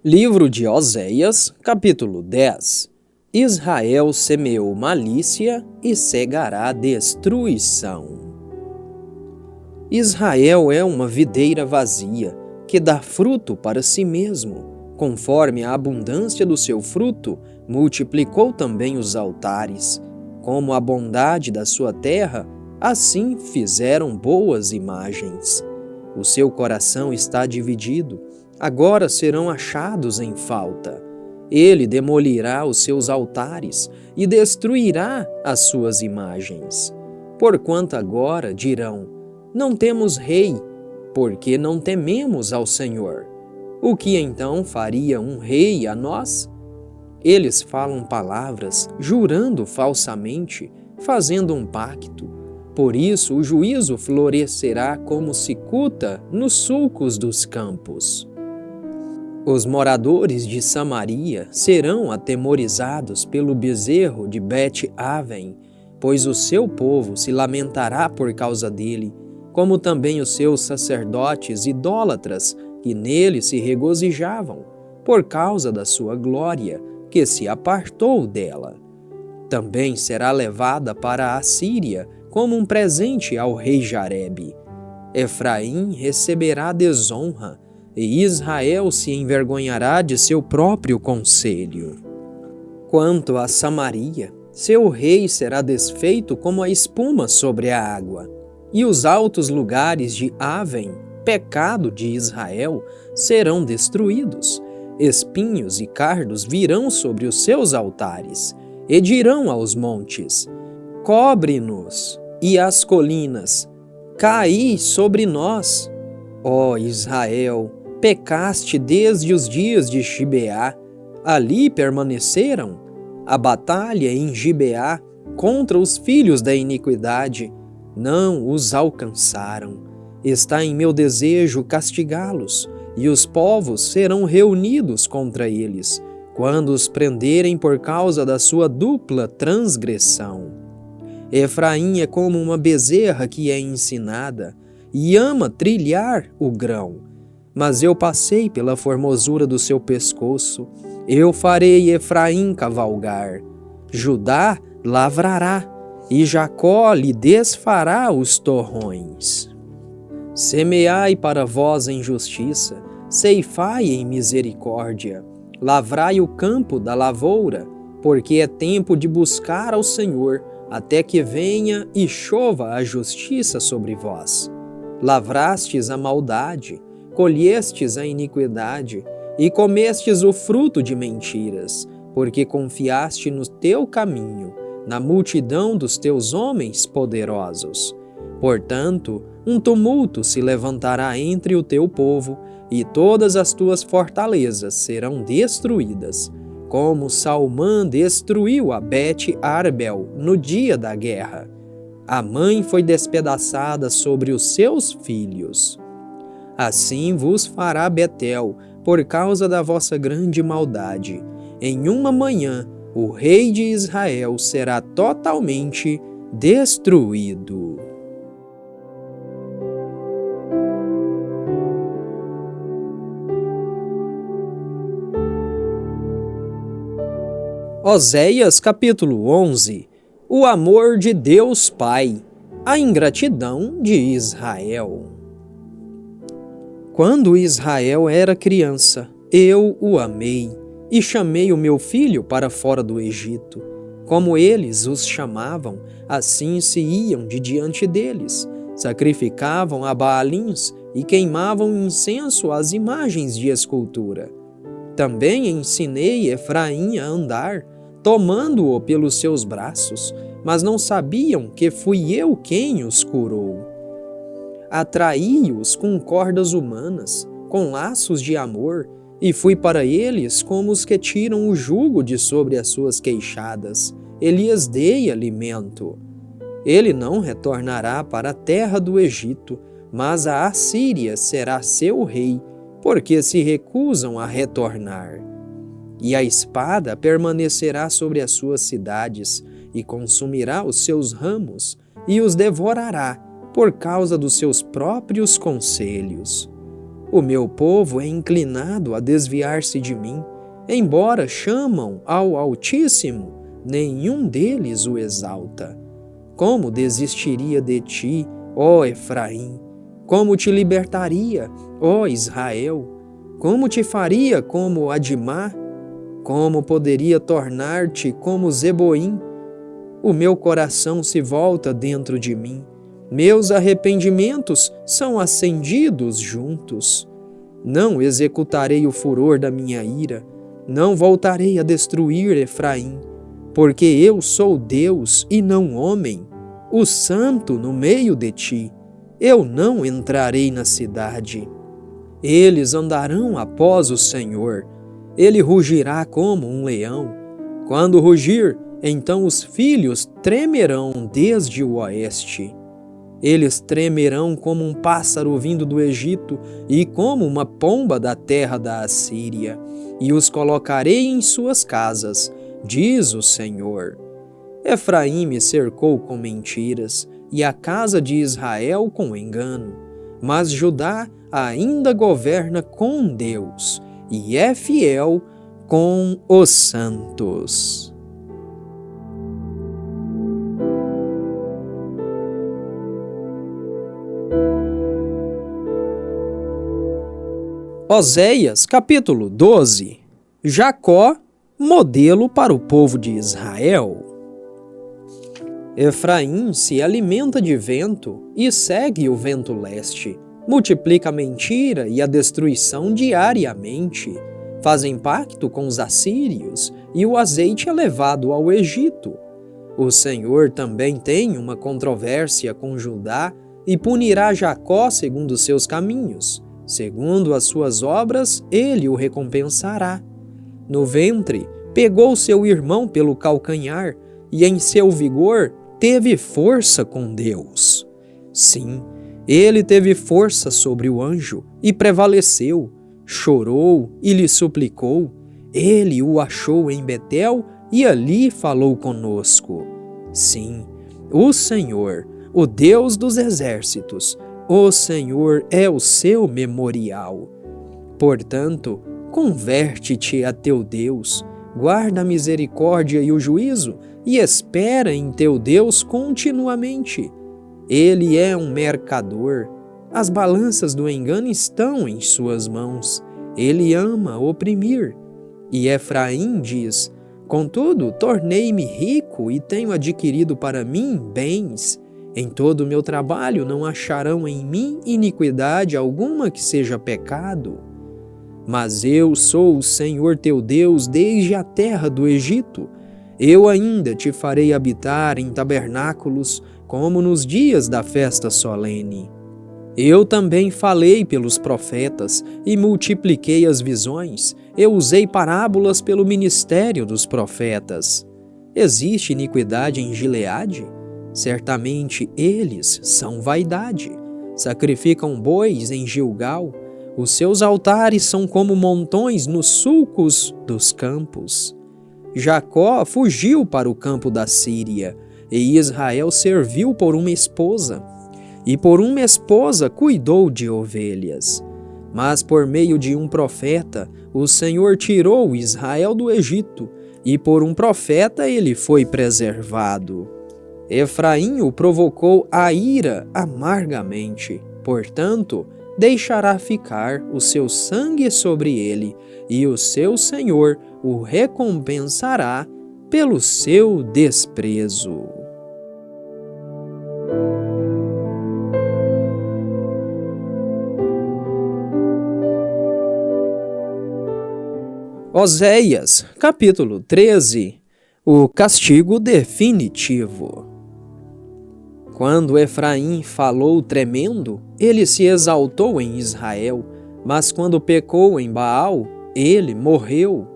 Livro de Oséias, capítulo 10. Israel semeou malícia e cegará destruição. Israel é uma videira vazia, que dá fruto para si mesmo. Conforme a abundância do seu fruto, multiplicou também os altares. Como a bondade da sua terra, assim fizeram boas imagens. O seu coração está dividido, agora serão achados em falta. Ele demolirá os seus altares e destruirá as suas imagens. Porquanto agora dirão: não temos rei, porque não tememos ao Senhor. O que então faria um rei a nós? Eles falam palavras, jurando falsamente, fazendo um pacto. Por isso o juízo florescerá como cicuta nos sulcos dos campos. Os moradores de Samaria serão atemorizados pelo bezerro de Bet-Aven, pois o seu povo se lamentará por causa dele, como também os seus sacerdotes idólatras que nele se regozijavam, por causa da sua glória, que se apartou dela. Também será levada para a Síria como um presente ao rei Jarebe. Efraim receberá desonra, e Israel se envergonhará de seu próprio conselho. Quanto a Samaria, seu rei será desfeito como a espuma sobre a água, e os altos lugares de Aven, pecado de Israel, serão destruídos. Espinhos e cardos virão sobre os seus altares, e dirão aos montes: cobre-nos, e às colinas: caí sobre nós. Ó Israel, pecaste desde os dias de Gibeá, ali permaneceram. A batalha em Gibeá contra os filhos da iniquidade não os alcançaram. Está em meu desejo castigá-los, e os povos serão reunidos contra eles, quando os prenderem por causa da sua dupla transgressão. Efraim é como uma bezerra que é ensinada, e ama trilhar o grão. Mas eu passei pela formosura do seu pescoço, eu farei Efraim cavalgar. Judá lavrará, e Jacó lhe desfará os torrões. Semeai para vós em justiça, ceifai em misericórdia, lavrai o campo da lavoura, porque é tempo de buscar ao Senhor, até que venha e chova a justiça sobre vós. Lavrastes a maldade, colhestes a iniquidade, e comestes o fruto de mentiras, porque confiaste no teu caminho, na multidão dos teus homens poderosos. Portanto, um tumulto se levantará entre o teu povo, e todas as tuas fortalezas serão destruídas, como Salmã destruiu a Bet-Arbel no dia da guerra. A mãe foi despedaçada sobre os seus filhos. Assim vos fará Betel, por causa da vossa grande maldade. Em uma manhã, o rei de Israel será totalmente destruído. Oséias capítulo 11. O amor de Deus Pai, a ingratidão de Israel. Quando Israel era criança, eu o amei e chamei o meu filho para fora do Egito. Como eles os chamavam, assim se iam de diante deles, sacrificavam a Baalins e queimavam incenso às imagens de escultura. Também ensinei Efraim a andar, tomando-o pelos seus braços, mas não sabiam que fui eu quem os curou. Atraí-os com cordas humanas, com laços de amor, e fui para eles como os que tiram o jugo de sobre as suas queixadas, e lhes dei alimento. Ele não retornará para a terra do Egito, mas a Assíria será seu rei, porque se recusam a retornar. E a espada permanecerá sobre as suas cidades, e consumirá os seus ramos, e os devorará, por causa dos seus próprios conselhos. O meu povo é inclinado a desviar-se de mim. Embora chamam ao Altíssimo, nenhum deles o exalta. Como desistiria de ti, ó Efraim? Como te libertaria, ó Israel? Como te faria como Adimá? Como poderia tornar-te como Zeboim? O meu coração se volta dentro de mim. Meus arrependimentos são acendidos juntos. Não executarei o furor da minha ira, não voltarei a destruir Efraim, porque eu sou Deus e não homem, o Santo no meio de ti. Eu não entrarei na cidade. Eles andarão após o Senhor. Ele rugirá como um leão. Quando rugir, então os filhos tremerão desde o oeste. Eles tremerão como um pássaro vindo do Egito e como uma pomba da terra da Assíria, e os colocarei em suas casas, diz o Senhor. Efraim me cercou com mentiras, e a casa de Israel com engano. Mas Judá ainda governa com Deus, e é fiel com os santos. Oséias, capítulo 12. Jacó, modelo para o povo de Israel. Efraim se alimenta de vento e segue o vento leste. Multiplica a mentira e a destruição diariamente. Fazem pacto com os assírios e o azeite é levado ao Egito. O Senhor também tem uma controvérsia com Judá e punirá Jacó segundo seus caminhos. Segundo as suas obras, ele o recompensará. No ventre, pegou seu irmão pelo calcanhar e em seu vigor teve força com Deus. Sim, ele teve força sobre o anjo e prevaleceu. Chorou e lhe suplicou. Ele o achou em Betel e ali falou conosco. Sim, o Senhor, o Deus dos exércitos, o Senhor é o seu memorial. Portanto, converte-te a teu Deus, guarda a misericórdia e o juízo, e espera em teu Deus continuamente. Ele é um mercador, as balanças do engano estão em suas mãos. Ele ama oprimir. E Efraim diz: contudo, tornei-me rico e tenho adquirido para mim bens. Em todo o meu trabalho não acharão em mim iniquidade alguma que seja pecado. Mas eu sou o Senhor teu Deus desde a terra do Egito. Eu ainda te farei habitar em tabernáculos, como nos dias da festa solene. Eu também falei pelos profetas e multipliquei as visões. Eu usei parábolas pelo ministério dos profetas. Existe iniquidade em Gileade? Certamente eles são vaidade. Sacrificam bois em Gilgal. Os seus altares são como montões nos sulcos dos campos. Jacó fugiu para o campo da Síria, e Israel serviu por uma esposa. E por uma esposa cuidou de ovelhas. Mas por meio de um profeta, o Senhor tirou Israel do Egito, e por um profeta ele foi preservado. Efraim o provocou a ira amargamente, portanto, deixará ficar o seu sangue sobre ele, e o seu Senhor o recompensará pelo seu desprezo. Oséias, capítulo 13. O castigo definitivo. Quando Efraim falou tremendo, ele se exaltou em Israel, mas quando pecou em Baal, ele morreu.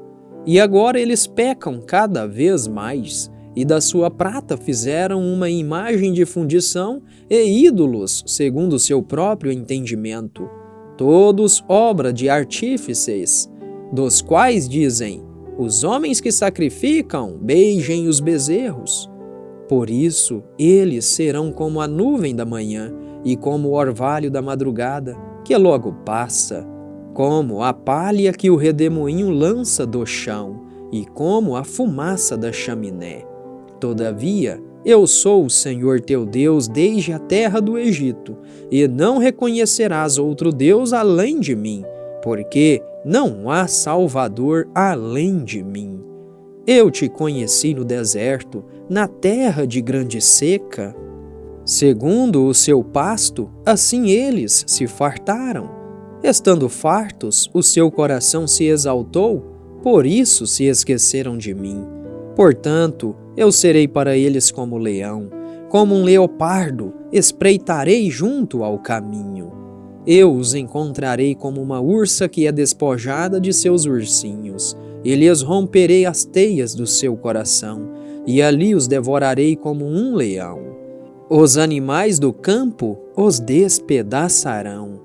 E agora eles pecam cada vez mais, e da sua prata fizeram uma imagem de fundição e ídolos segundo seu próprio entendimento, todos obra de artífices, dos quais dizem: os homens que sacrificam, beijem os bezerros. Por isso, eles serão como a nuvem da manhã e como o orvalho da madrugada, que logo passa, como a palha que o redemoinho lança do chão e como a fumaça da chaminé. Todavia, eu sou o Senhor teu Deus desde a terra do Egito, e não reconhecerás outro Deus além de mim, porque não há Salvador além de mim. Eu te conheci no deserto, na terra de grande seca. Segundo o seu pasto, assim eles se fartaram. Estando fartos, o seu coração se exaltou, por isso se esqueceram de mim. Portanto, eu serei para eles como leão, como um leopardo, espreitarei junto ao caminho. Eu os encontrarei como uma ursa que é despojada de seus ursinhos, e lhes romperei as teias do seu coração, e ali os devorarei como um leão. Os animais do campo os despedaçarão.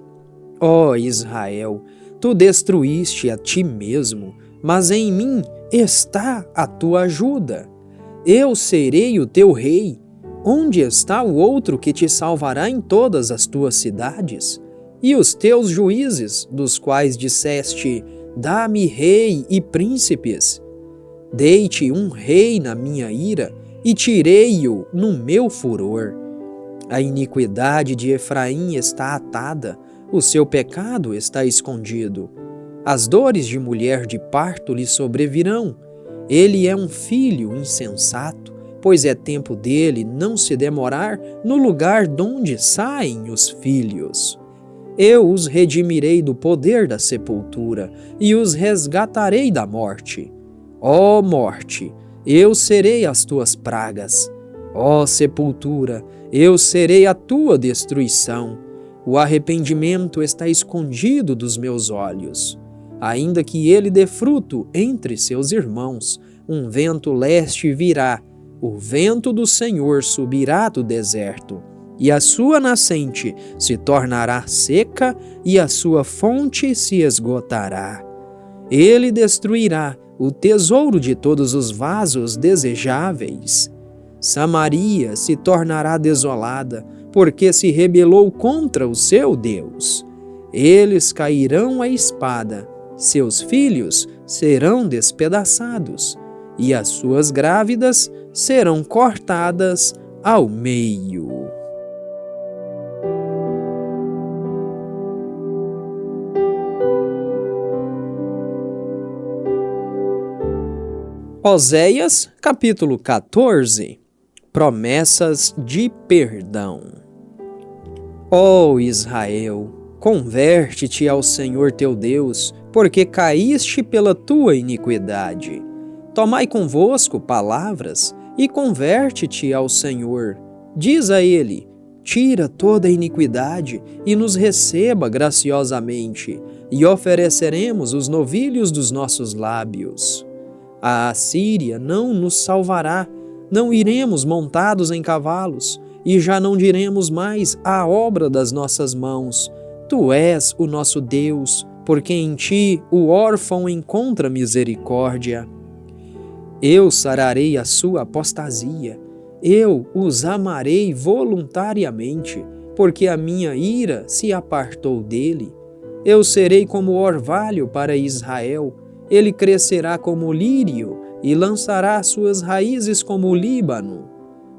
Ó Israel, tu destruíste a ti mesmo, mas em mim está a tua ajuda. Eu serei o teu rei. Onde está o outro que te salvará em todas as tuas cidades? E os teus juízes, dos quais disseste, dá-me rei e príncipes? Dei-te um rei na minha ira e tirei-o no meu furor. A iniquidade de Efraim está atada, o seu pecado está escondido. As dores de mulher de parto lhe sobrevirão. Ele é um filho insensato, pois é tempo dele não se demorar no lugar donde saem os filhos. Eu os redimirei do poder da sepultura e os resgatarei da morte. Ó morte, eu serei as tuas pragas. Ó sepultura, eu serei a tua destruição. O arrependimento está escondido dos meus olhos. Ainda que ele dê fruto entre seus irmãos, um vento leste virá, o vento do Senhor subirá do deserto, e a sua nascente se tornará seca e a sua fonte se esgotará. Ele destruirá o tesouro de todos os vasos desejáveis. Samaria se tornará desolada, porque se rebelou contra o seu Deus. Eles cairão à espada, seus filhos serão despedaçados, e as suas grávidas serão cortadas ao meio. Oséias, capítulo 14. Promessas de perdão. Ó Israel, converte-te ao Senhor teu Deus, porque caíste pela tua iniquidade. Tomai convosco palavras e converte-te ao Senhor. Diz a ele: tira toda a iniquidade e nos receba graciosamente, e ofereceremos os novilhos dos nossos lábios. A Assíria não nos salvará, não iremos montados em cavalos, e já não diremos mais a obra das nossas mãos. Tu és o nosso Deus, porque em ti o órfão encontra misericórdia. Eu sararei a sua apostasia, eu os amarei voluntariamente, porque a minha ira se apartou dele. Eu serei como orvalho para Israel, ele crescerá como o lírio e lançará suas raízes como o Líbano.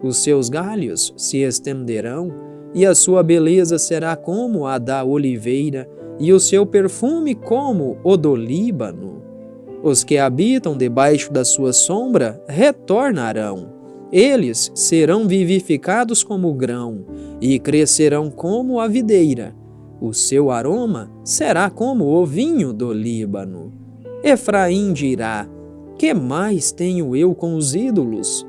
Os seus galhos se estenderão, e a sua beleza será como a da oliveira, e o seu perfume como o do Líbano. Os que habitam debaixo da sua sombra retornarão. Eles serão vivificados como o grão, e crescerão como a videira. O seu aroma será como o vinho do Líbano. Efraim dirá: que mais tenho eu com os ídolos?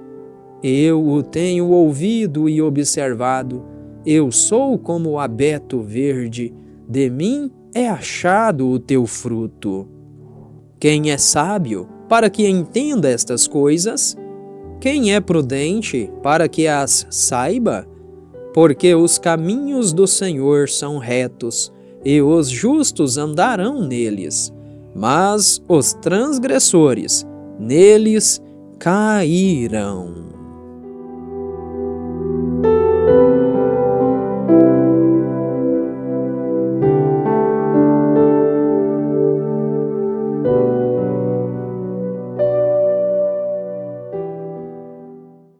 Eu o tenho ouvido e observado. Eu sou como o abeto verde, de mim é achado o teu fruto. Quem é sábio para que entenda estas coisas? Quem é prudente para que as saiba? Porque os caminhos do Senhor são retos, e os justos andarão neles, mas os transgressores neles cairão.